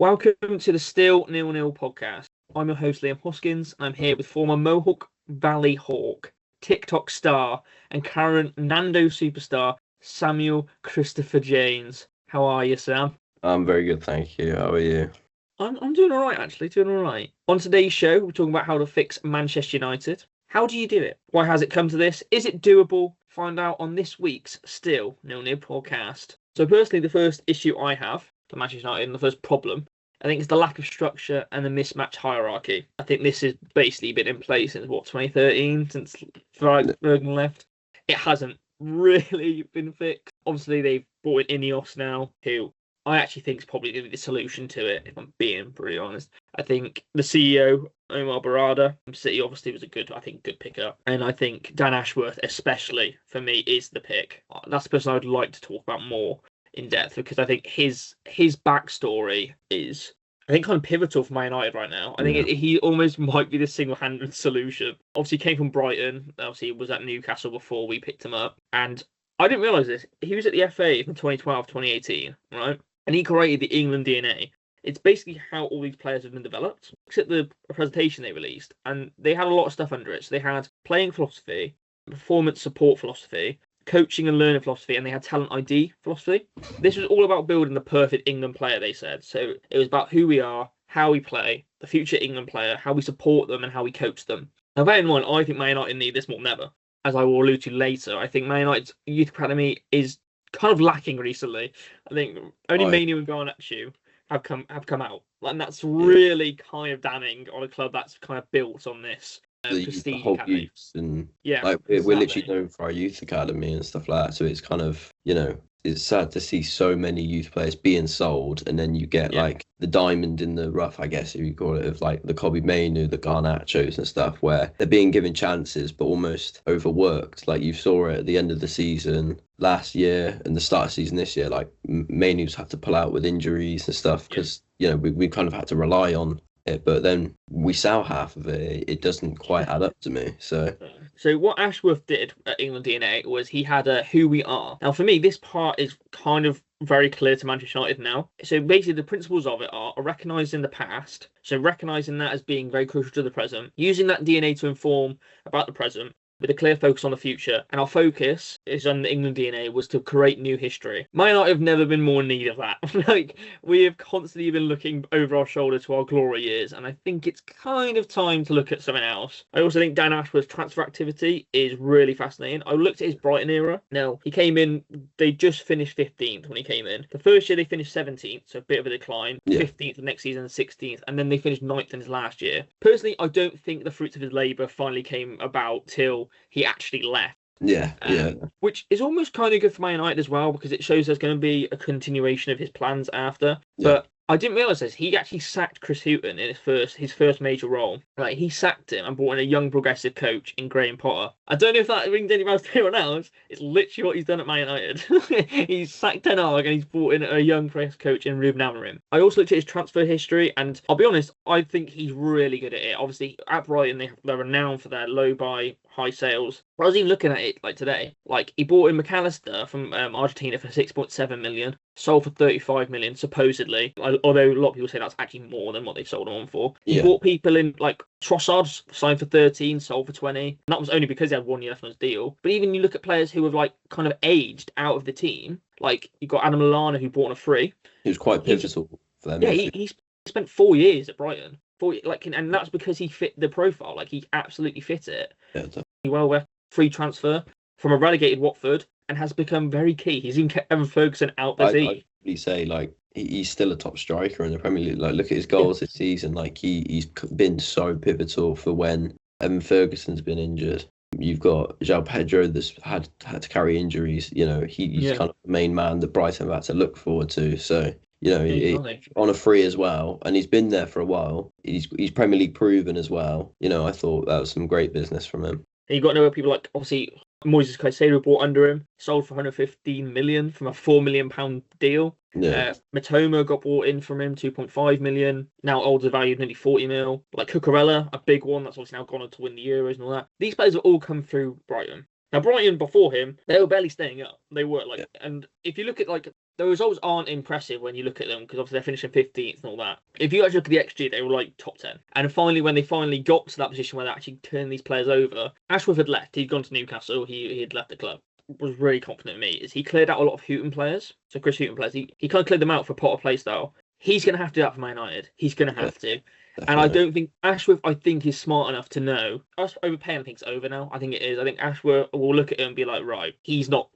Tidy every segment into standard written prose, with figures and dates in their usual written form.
Welcome to the Still Nil Nil podcast. I'm your host Liam Hoskins, and I'm here with former Mohawk Valley Hawk, TikTok star, and current Nando superstar Samuel Christopher James. How are you, Sam? I'm very good, thank you. How are you? I'm doing all right, actually, doing all right. On today's show, we're talking about how to fix Manchester United. How do you do it? Why has it come to this? Is it doable? Find out on this week's Still Nil Nil podcast. So personally, the first issue I have for Manchester United and the first problem, I think, is the lack of structure and the mismatch hierarchy. I think this has basically been in place since 2013, since Bergen left. It hasn't really been fixed. Obviously, they've brought in Ineos now, who I actually think is probably going to be the solution to it, if I'm being pretty honest. I think the CEO, Omar Barada, from City, obviously was a good pickup. And I think Dan Ashworth, especially, for me, is the pick. That's the person I would like to talk about more in depth, because I think his backstory is, I think, kind of pivotal for Man United right now. I think he almost might be the single-handed solution. Obviously, he came from Brighton. Obviously, he was at Newcastle before we picked him up. And I didn't realise this. He was at the FA from 2012, 2018, right? And he created the England DNA. It's basically how all these players have been developed. Look at the presentation they released, and they had a lot of stuff under it. So they had playing philosophy, performance support philosophy, coaching and learning philosophy, and they had talent ID philosophy. This was all about building the perfect England player, they said. So it was about who we are, how we play, the future England player, how we support them, and how we coach them. Now, bear in mind, I think Man United need this more than ever. As I will allude to later, I think Man United's youth academy is kind of lacking recently. I think only Mainoo and Garnacho have come out, and that's really kind of damning on a club that's kind of built on this prestige academy. Youths and we're literally known for our youth academy and stuff like that. So it's kind of, it's sad to see so many youth players being sold, and then you get like the diamond in the rough, I guess, if you call it, of like the Kobbie Mainoo, the Garnachos and stuff, where they're being given chances but almost overworked. Like you saw it at the end of the season last year and the start of the season this year, like Mainoo's had to pull out with injuries and stuff because we kind of had to rely on it, but then we sell half of it. It doesn't quite add up to me. So what Ashworth did at England DNA was he had a who we are. Now, for me, this part is kind of very clear to Manchester United now. So basically, the principles of it are recognising the past, so recognising that as being very crucial to the present, using that DNA to inform about the present, with a clear focus on the future. And our focus is on the England DNA was to create new history. Man United have never been more in need of that. Like, we have constantly been looking over our shoulder to our glory years, and I think it's kind of time to look at something else. I also think Dan Ashworth's transfer activity is really fascinating. I looked at his Brighton era. Now, he came in, they just finished 15th when he came in. The first year they finished 17th, so a bit of a decline. 15th the next season, 16th, and then they finished 9th in his last year. Personally, I don't think the fruits of his labour finally came about till he actually left. Which is almost kind of good for Man United as well, because it shows there's going to be a continuation of his plans after. But I didn't realise this. He actually sacked Chris Hughton in his first major role. Like, he sacked him and brought in a young progressive coach in Graham Potter. I don't know if that rings any bells to anyone else. It's literally what he's done at Man United. He's sacked Ten Hag and he's brought in a young progressive coach in Ruben Amorim. I also looked at his transfer history, and I'll be honest, I think he's really good at it. Obviously, at Brighton, they're renowned for their low buy, high sales. I was even looking at it like today. Like, he bought in McAllister from Argentina for 6.7 million, sold for 35 million supposedly. Although a lot of people say that's actually more than what they've sold him on for. He bought people in, like Trossard, signed for 13, sold for 20. And that was only because he had 1 year left on his deal. But even you look at players who have like kind of aged out of the team. Like, you've got Adam Lallana, who bought on a free. He was quite pivotal for them. Yeah, he spent 4 years at Brighton. And that's because he fit the profile. Like, he absolutely fit it. Well worth free transfer from a relegated Watford, and has become very key. He's even kept Evan Ferguson out the team. I'd really say, like, he's still a top striker in the Premier League. Like, look at his goals this season. Like, he's been so pivotal for when Evan Ferguson's been injured. You've got João Pedro that's had to carry injuries. He's kind of the main man that Brighton have had to look forward to. So, on a free as well, and he's been there for a while. He's Premier League proven as well. I thought that was some great business from him. And you've got to know people like, obviously, Moises Caicedo bought under him, sold for 115 million from a £4 million deal. Matoma got bought in from him, 2.5 million. Now older valued nearly 40 mil. Like Cucurella, a big one that's obviously now gone on to win the Euros and all that. These players have all come through Brighton. Now Brighton before him, they were barely staying up. They were like, Yeah. and if you look at like the results aren't impressive when you look at them because obviously they're finishing 15th and all that. If you actually look at the XG, they were like top 10. And finally, when they finally got to that position where they actually turned these players over, Ashworth had left. He'd gone to Newcastle. He had left the club. Was really confident in me is he cleared out a lot of Houghton players. So Chris Houghton players, he kind of cleared them out for Potter play style. He's going to have to do that for Man United. He's going to have to. And I don't think Ashworth, I think, is smart enough to know. Us overpaying, I think, is over now. I think it is. I think Ashworth will look at it and be like, right, he's not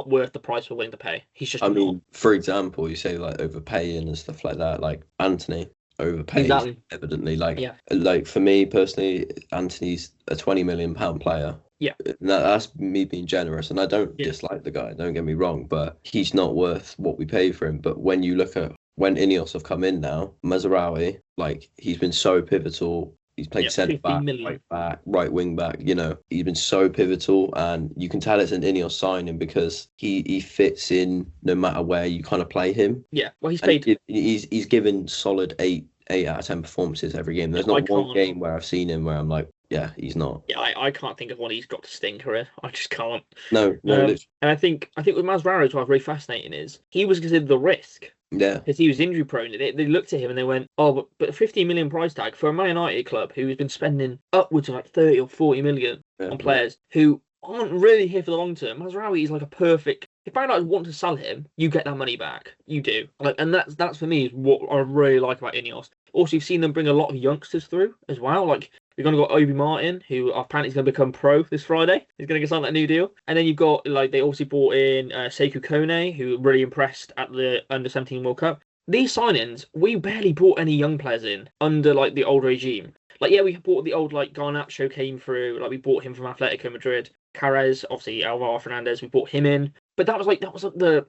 worth the price we're willing to pay. He's just. I mean, for example, you say like overpaying and stuff like that. Like Anthony overpaid, Exactly. evidently. Like, Yeah. like for me personally, Anthony's a £20 million player. Yeah. That's me being generous, and I don't Yeah. dislike the guy. Don't get me wrong, but he's not worth what we pay for him. But when you look at when Ineos have come in now, Mazraoui, like he's been so pivotal. He's played centre 15 back, million. right back, right wing back. You know, he's been so pivotal, and you can tell it's an Ineos signing because he fits in no matter where you kind of play him. Yeah. Well, he's And paid. he's given solid 8 out of 10 performances every game. There's I not one can't- game where I've seen him where I'm like, yeah, he's not. Yeah, I can't think of one he's dropped a stinker in. I just can't. No, literally. And I think with Masraoui, what's very fascinating is he was considered the risk Yeah, because he was injury prone. They looked at him and they went, oh, but a 15 million price tag for a Man United club who has been spending upwards of like 30 or 40 million yeah. on players who aren't really here for the long term. Mazraoui is like a perfect. If Man United want to sell him, you get that money back. You do. Like, and that's for me is what I really like about Ineos. Also, you've seen them bring a lot of youngsters through as well. Like you're going to got Obi Martin, who apparently is going to become pro this Friday. He's going to get signed that new deal. And then you've got like they obviously brought in Sekou Kone, who really impressed at the Under-17 World Cup. These signings, we barely brought any young players in under like the old regime. Like, yeah, we bought the old like Garnacho came through. Like we bought him from Atletico Madrid. Carrez, obviously Alvaro Fernandez, we brought him in. But that was like the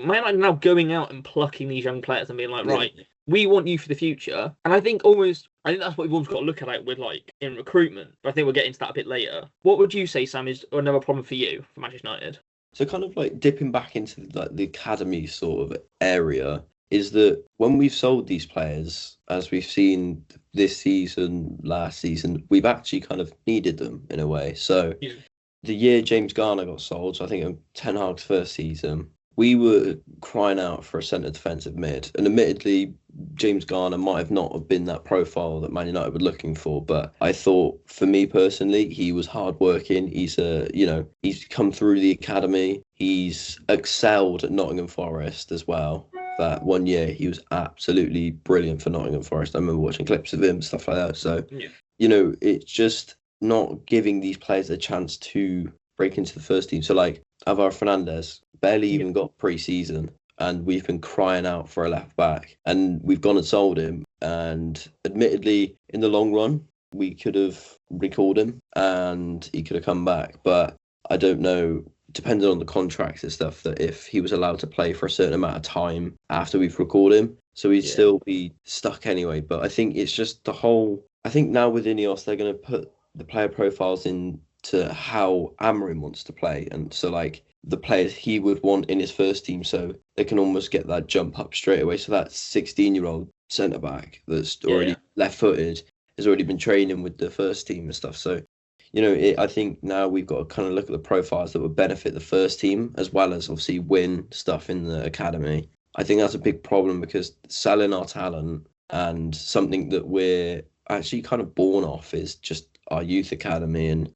Man United now going out and plucking these young players and being like, right, we want you for the future. And I think that's what we've always got to look at it with like in recruitment. But I think we'll get into that a bit later. What would you say, Sam, is another problem for you for Manchester United? So kind of like dipping back into like the academy sort of area is that when we've sold these players, as we've seen this season, last season, we've actually kind of needed them in a way. So the year James Garner got sold, so I think Ten Hag's first season, we were crying out for a centre defensive mid. And admittedly, James Garner might have not have been that profile that Man United were looking for. But I thought, for me personally, he was hardworking. He's he's come through the academy. He's excelled at Nottingham Forest as well. That one year, he was absolutely brilliant for Nottingham Forest. I remember watching clips of him, stuff like that. So, it's just not giving these players a chance to break into the first team. So, like, Alvaro Fernandez barely even got pre-season, and we've been crying out for a left back, and we've gone and sold him. And admittedly, in the long run, we could have recalled him and he could have come back. But I don't know, depending on the contracts and stuff, that if he was allowed to play for a certain amount of time after we've recalled him, so he'd still be stuck anyway. But I think it's just I think now with Ineos, they're going to put the player profiles into how Amorim wants to play. And so like the players he would want in his first team, so they can almost get that jump up straight away. So that 16-year-old centre-back that's already left-footed has already been training with the first team and stuff. So, I think now we've got to kind of look at the profiles that would benefit the first team as well as obviously win stuff in the academy. I think that's a big problem because selling our talent and something that we're actually kind of born off is just our youth academy. And,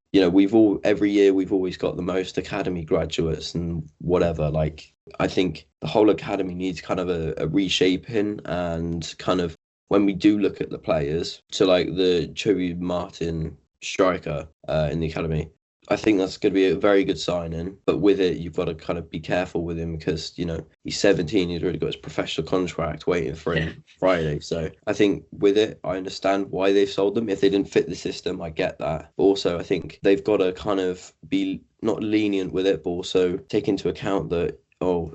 every year we've always got the most academy graduates and whatever. Like, I think the whole academy needs kind of a reshaping, and kind of when we do look at the players, so like the Chobi Martin striker in the academy, I think that's going to be a very good signing. But with it, you've got to kind of be careful with him because, he's 17. He's already got his professional contract waiting for him Friday. So I think with it, I understand why they've sold them. If they didn't fit the system, I get that. But also, I think they've got to kind of be not lenient with it, but also take into account that,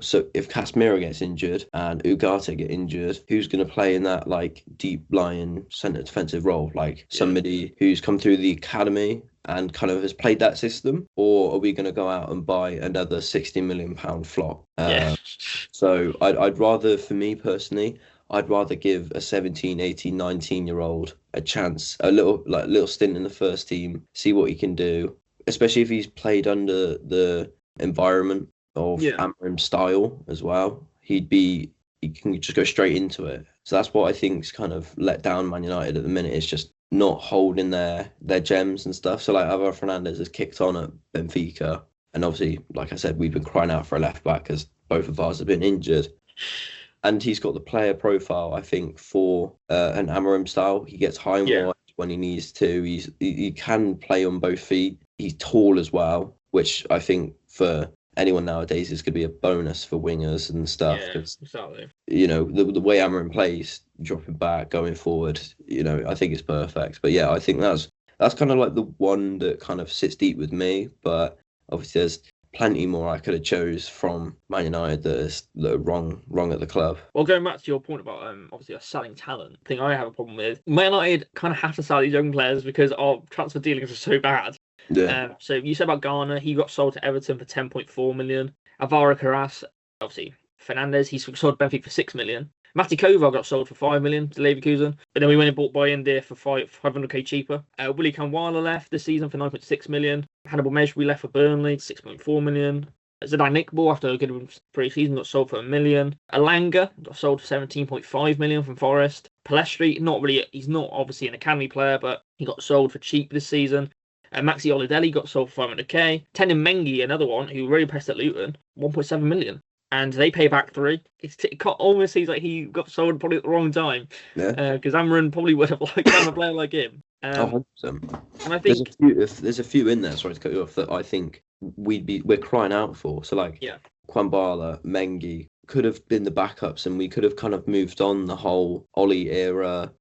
so if Casemiro gets injured and Ugarte get injured, who's going to play in that like deep lying centre defensive role? Like somebody who's come through the academy and kind of has played that system, or are we going to go out and buy another £60 million flop? So I'd rather, for me personally, I'd rather give a 17, 18, 19-year-old a chance, a little stint in the first team, see what he can do. especially if he's played under the environment of Amorim's style as well. He can just go straight into it. So that's what I think's kind of let down Man United at the minute. Is just not holding their gems and stuff. So like Alvaro Fernandez has kicked on at Benfica, and obviously, like I said, we've been crying out for a left back because both of ours have been injured. And he's got the player profile, I think, for an Amorim style. He gets high and wide when he needs to. He can play on both feet. He's tall as well, which I think for anyone nowadays is going to be a bonus for wingers and stuff. Yeah, exactly. You know, the way Amorim plays, dropping back, going forward, you know, I think it's perfect. But yeah, I think that's kind of like the one that kind of sits deep with me. But obviously there's plenty more I could have chose from Man United that are wrong at the club. Well, going back to your point about obviously us selling talent, the thing I have a problem with, Man United kind of have to sell these young players because our transfer dealings are so bad. Yeah. So you said about Garner, he got sold to Everton for 10.4 million. Alvaro Carras, obviously Fernandez, he's sold to Benfica for 6 million. Matty Kovar got sold for 5 million to Leverkusen, but then we went and bought Bayindir for 500k cheaper. Willy Kanwala left this season for 9.6 million. Hannibal Mejbri left for Burnley, 6.4 million. Zidane Iqbal, after a good pre-season, got sold for 1 million. Alanga got sold for 17.5 million from Forest. Palestri, he's not obviously an academy player, but he got sold for cheap this season. Maxi Olidelli got sold for 500k. Tenin Mengi, another one who really pressed at Luton, 1.7 million. And they pay back 3. It almost seems like he got sold probably at the wrong time. Yeah. Because Amorim probably would have liked to have a player like him. 100%. And I think there's a few in there, sorry to cut you off, that I think we're crying out for. So like Kwambala, Mengi could have been the backups, and we could have kind of moved on the whole Ollie era.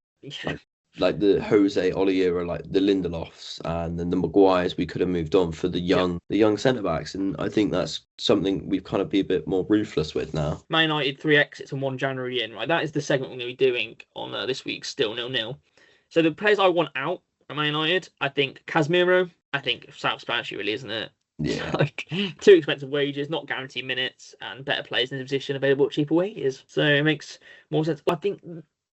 Like the Jose Ollie era, like the Lindelofs and then the Maguires, we could have moved on for the young centre backs, and I think that's something we've kind of be a bit more ruthless with now. Man United 3 exits and 1 January in, right? That is the segment we're going to be doing on this week's Still 0-0. So the players I want out at Man United, I think Casemiro. I think self-explanatory, really, isn't it? Yeah. Like too expensive wages, not guaranteed minutes, and better players in the position available at cheaper wages. So it makes more sense. I think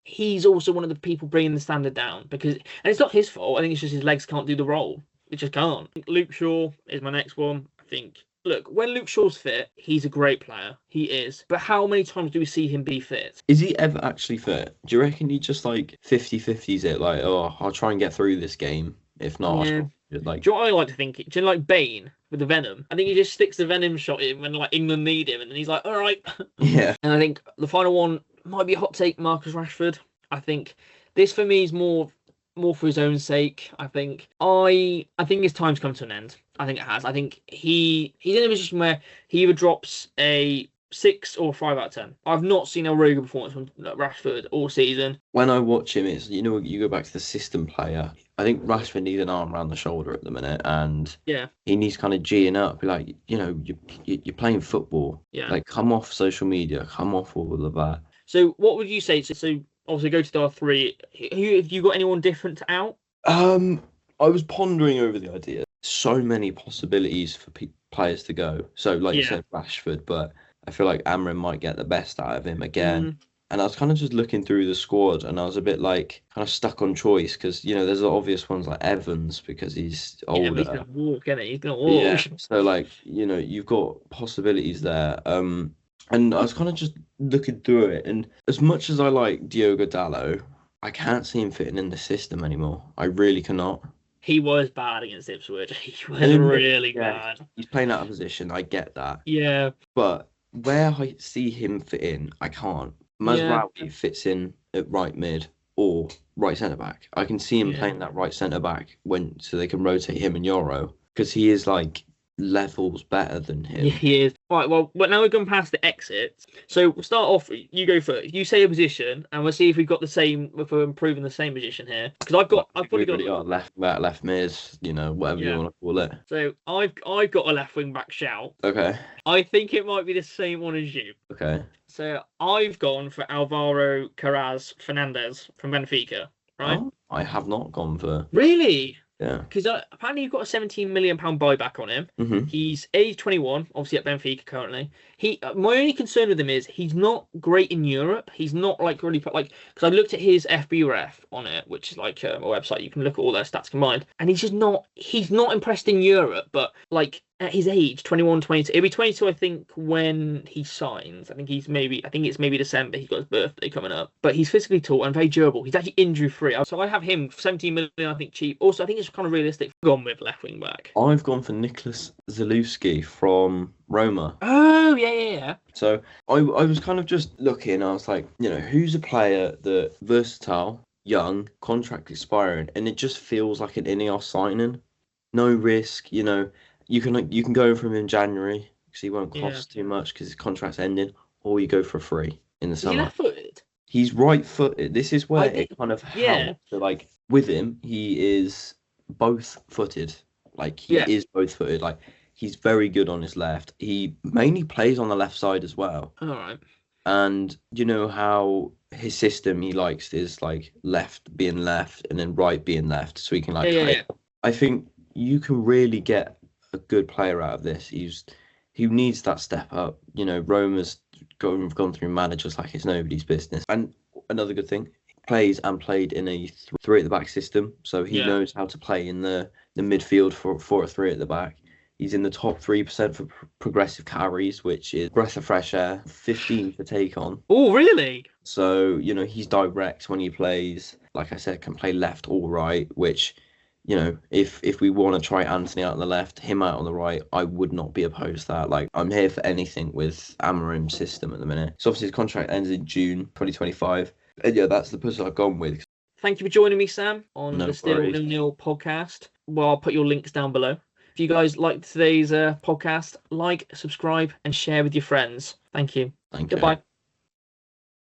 he's also one of the people bringing the standard down and it's not his fault. I think it's just his legs can't do the role. It just can't. Luke Shaw is my next one. I think, look, when Luke Shaw's fit, he's a great player. He is. But how many times do we see him be fit? Is he ever actually fit? Do you reckon he just like 50-50s it? Like, oh, I'll try and get through this game. If not, yeah. Like, do you know what I like to think? Do you know, like Bane with the Venom? I think he just sticks the Venom shot in when like England need him, and then he's like, all right. Yeah. And I think the final one might be a hot take, Marcus Rashford. I think this for me is more for his own sake. I think his time's come to an end. I think it has. I think he's in a position where he either drops a 6 or 5 out of 10. I've not seen a really good performance from Rashford all season. When I watch him, it's, you know, you go back to the system player. I think Rashford needs an arm around the shoulder at the minute, and he needs kind of G'ing up. Like, you know, you're playing football. Yeah. Like, come off social media, come off all of that. So, what would you say? So obviously, go to our 3. Have you got anyone different to out? I was pondering over the idea. So many possibilities for players to go. So, like you said, Rashford, but I feel like Amorim might get the best out of him again. And I was kind of just looking through the squad, and I was a bit like kind of stuck on choice because, you know, there's the obvious ones like Evans because he's older. Yeah, he's gonna walk, isn't he? He's gonna walk. Yeah. So like, you know, you've got possibilities there. And I was kind of just looking through it, and as much as I like Diogo Dalot, I can't see him fitting in the system anymore. I really cannot. He was bad against Ipswich. He was really bad. He's playing out of position. I get that. Yeah. But where I see him fit in, I can't. Mazraoui fits in at right mid or right centre back. I can see him playing that right centre back so they can rotate him and Euro, because he is like levels better than him. Yeah, he is. Right, well, now we've gone past the exits. So we'll start off, you go first. You say a position, and we'll see if we've got the same, if we're improving the same position here. Because I've probably got left back, left mid, you know, whatever you want to call it. So I've got a left wing back shout. Okay. I think it might be the same one as you. Okay. So I've gone for Alvaro Carras Fernandez from Benfica, right? Oh, I have not gone for. Really? Yeah. Because apparently you've got a £17 million buyback on him. Hmm. He's age 21, obviously at Benfica currently. My only concern with him is he's not great in Europe. He's not like really like, because I looked at his FB ref on it, which is like a website you can look at all their stats combined, and he's not impressed in Europe. But like at his age, 21, 22, he'll be 22, I think, when he signs. I think it's maybe December. He's got his birthday coming up, but he's physically tall and very durable. He's actually injury free. So I have him 17 million, I think, cheap. Also, I think it's kind of realistic. Gone with left wing back. I've gone for Nicholas Zalewski from Roma. Oh, yeah. So I was kind of just looking, I was like, who's a player that versatile, young, contract expiring, and it just feels like an Ineos signing. No risk, you can go from him in January because he won't cost too much because his contract's ending, or you go for free in the summer. Is he left-footed? He's right-footed. This is where it kind of helps. So, like, with him, he is both-footed. Like, he is both-footed. Like, he's very good on his left. He mainly plays on the left side as well. All right. And you know how his system he likes is like left being left and then right being left, so he can like. I think you can really get a good player out of this. He needs that step up. Roma's gone through managers like it's nobody's business. And another good thing, plays and played in a three at the back system, so he knows how to play in the midfield for a three at the back. He's in the top 3% for progressive carries, which is breath of fresh air, 15 to take on. Oh, really? So, he's direct when he plays. Like I said, can play left or right, which, if we want to try Anthony out on the left, him out on the right, I would not be opposed to that. Like, I'm here for anything with Amorim's system at the minute. So, obviously, his contract ends in June 2025. And that's the person I've gone with. Thank you for joining me, Sam, on the Still 0-0 podcast. Well, I'll put your links down below. If you guys liked today's podcast, like, subscribe, and share with your friends. Thank you. Thank you. Goodbye.